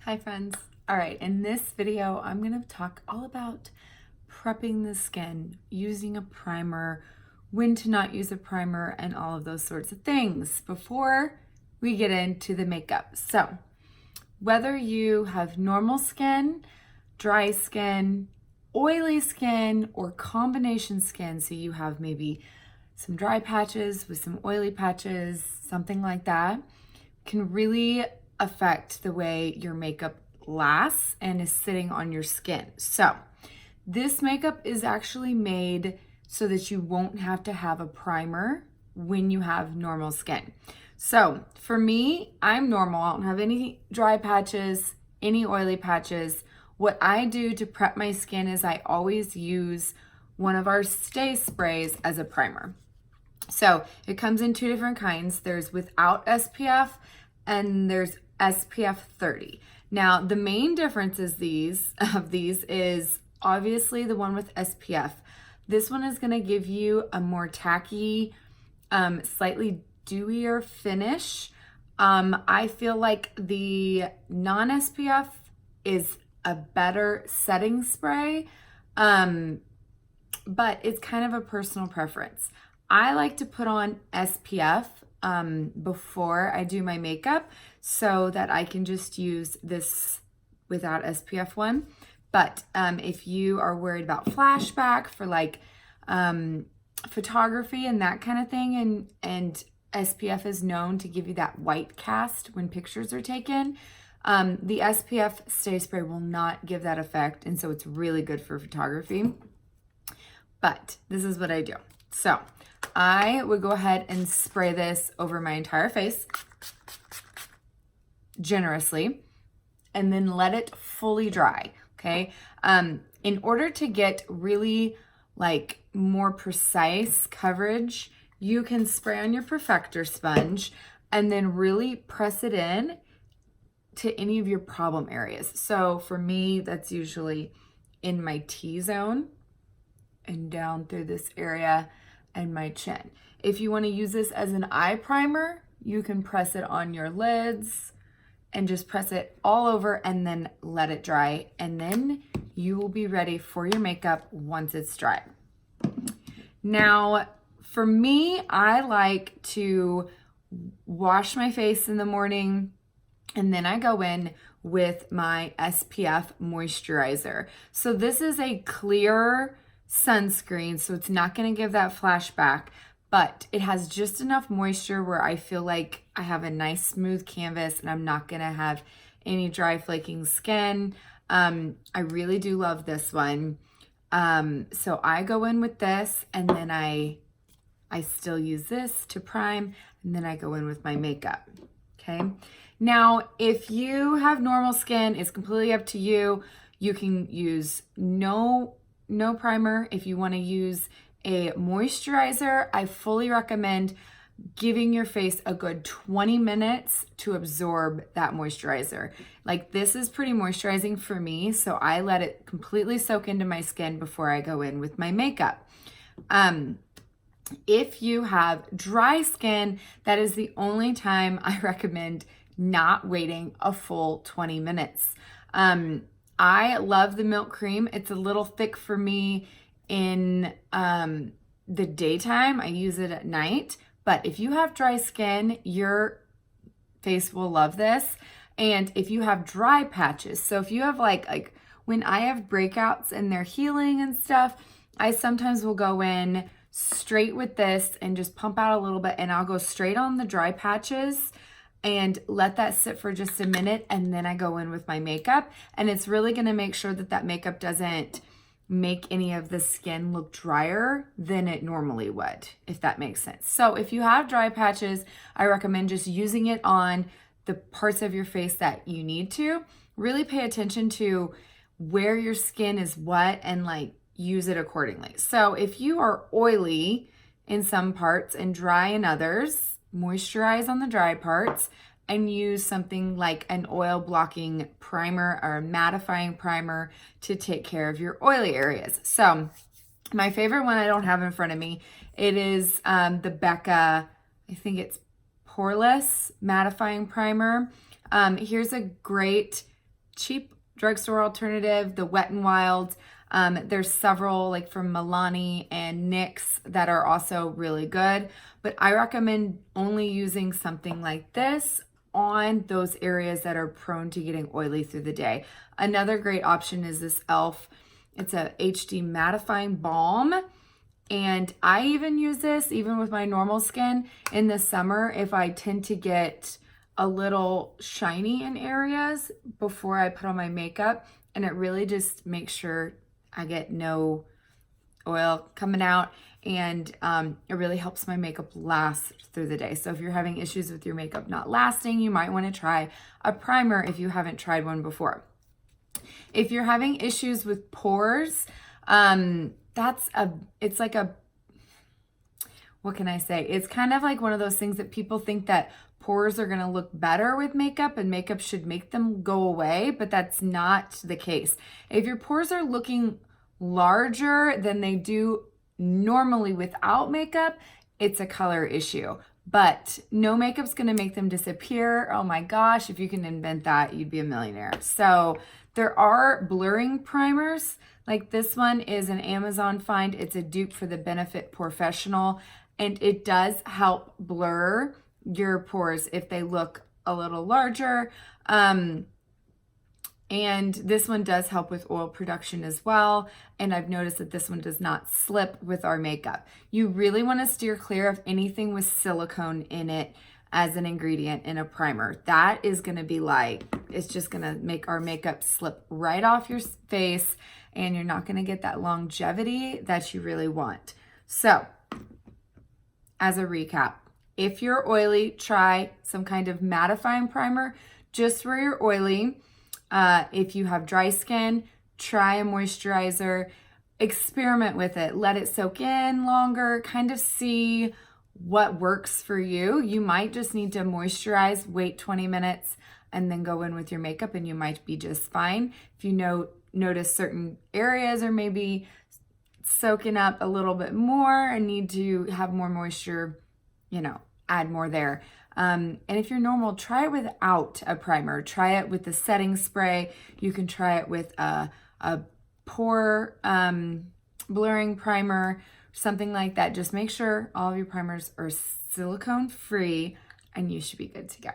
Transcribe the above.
Hi friends. All right, in this video, I'm gonna talk all about prepping the skin, using a primer, when to not use a primer, and all of those sorts of things before we get into the makeup. So whether you have normal skin, dry skin, oily skin, or combination skin, so you have maybe some dry patches with some oily patches, something like that, can really affect the way your makeup lasts and is sitting on your skin. So this makeup is actually made so that you won't have to have a primer when you have normal skin. So for me, I'm normal. I don't have any dry patches, any oily patches. What I do to prep my skin is I always use one of our stay sprays as a primer. So it comes in two different kinds. There's without SPF and there's SPF 30. Now, the main difference is these is obviously the one with SPF. This one is gonna give you a more tacky, slightly dewier finish. I feel like the non-SPF is a better setting spray, but it's kind of a personal preference. I like to put on SPF before I do my makeup so that I can just use this without SPF one. But if you are worried about flashback for like photography and that kind of thing, and SPF is known to give you that white cast when pictures are taken, the SPF stay spray will not give that effect, and so it's really good for photography. But this is what I do. So I would go ahead and spray this over my entire face generously and then let it fully dry, okay? In order to get really like more precise coverage, you can spray on your perfector sponge and then really press it in to any of your problem areas. So for me, that's usually in my T-zone and down through this area and my chin. If you want to use this as an eye primer, you can press it on your lids and just press it all over and then let it dry. And then you will be ready for your makeup once it's dry. Now, for me, I like to wash my face in the morning and then I go in with my SPF moisturizer. So this is a clear sunscreen, so it's not going to give that flashback, but it has just enough moisture where I feel like I have a nice smooth canvas and I'm not going to have any dry flaking skin. I really do love this one. So I go in with this and then I still use this to prime, and then I go in with my makeup. Okay. Now, if you have normal skin, it's completely up to you. You can use no primer. If you want to use a moisturizer, I fully recommend giving your face a good 20 minutes to absorb that moisturizer. Like, this is pretty moisturizing for me, so I let it completely soak into my skin before I go in with my makeup. If you have dry skin, that is the only time I recommend not waiting a full 20 minutes. I love the milk cream. It's a little thick for me in the daytime. I use it at night. But if you have dry skin, your face will love this. And if you have dry patches, so if you have like when I have breakouts and they're healing and stuff, I sometimes will go in straight with this and just pump out a little bit, and I'll go straight on the dry patches and let that sit for just a minute, and then I go in with my makeup. And it's really gonna make sure that that makeup doesn't make any of the skin look drier than it normally would, if that makes sense. So if you have dry patches, I recommend just using it on the parts of your face that you need to. Really pay attention to where your skin is what and like use it accordingly. So if you are oily in some parts and dry in others, moisturize on the dry parts and use something like an oil blocking primer or a mattifying primer to take care of your oily areas. So my favorite one I don't have in front of me, it is the Becca, I think it's Poreless mattifying primer. Here's a great cheap drugstore alternative, the Wet n Wild. There's several like from Milani and NYX that are also really good, but I recommend only using something like this on those areas that are prone to getting oily through the day. Another great option is this e.l.f. It's a HD mattifying balm. And I even use this even with my normal skin in the summer if I tend to get a little shiny in areas before I put on my makeup. And it really just makes sure I get no oil coming out, and it really helps my makeup last through the day. So if you're having issues with your makeup not lasting, you might want to try a primer if you haven't tried one before. If you're having issues with pores, it's like a, what can I say? It's kind of like one of those things that people think that pores are going to look better with makeup and makeup should make them go away, but that's not the case. If your pores are looking larger than they do normally without makeup, it's a color issue. But no makeup's going to make them disappear. Oh my gosh, if you can invent that, you'd be a millionaire. So there are blurring primers. Like this one is an Amazon find. It's a dupe for the Benefit Professional, and it does help blur your pores if they look a little larger. And this one does help with oil production as well. And I've noticed that this one does not slip with our makeup. You really want to steer clear of anything with silicone in it as an ingredient in a primer. That is going to be like, it's just going to make our makeup slip right off your face, and you're not going to get that longevity that you really want. So, as a recap, if you're oily, try some kind of mattifying primer just where you're oily. If you have dry skin, try a moisturizer. Experiment with it. Let it soak in longer. Kind of see what works for you. You might just need to moisturize, wait 20 minutes, and then go in with your makeup, and you might be just fine. If you notice certain areas are maybe soaking up a little bit more and need to have more moisture, add more there. And if you're normal, try it without a primer. Try it with the setting spray. You can try it with a pore blurring primer, something like that. Just make sure all of your primers are silicone free, and you should be good to go.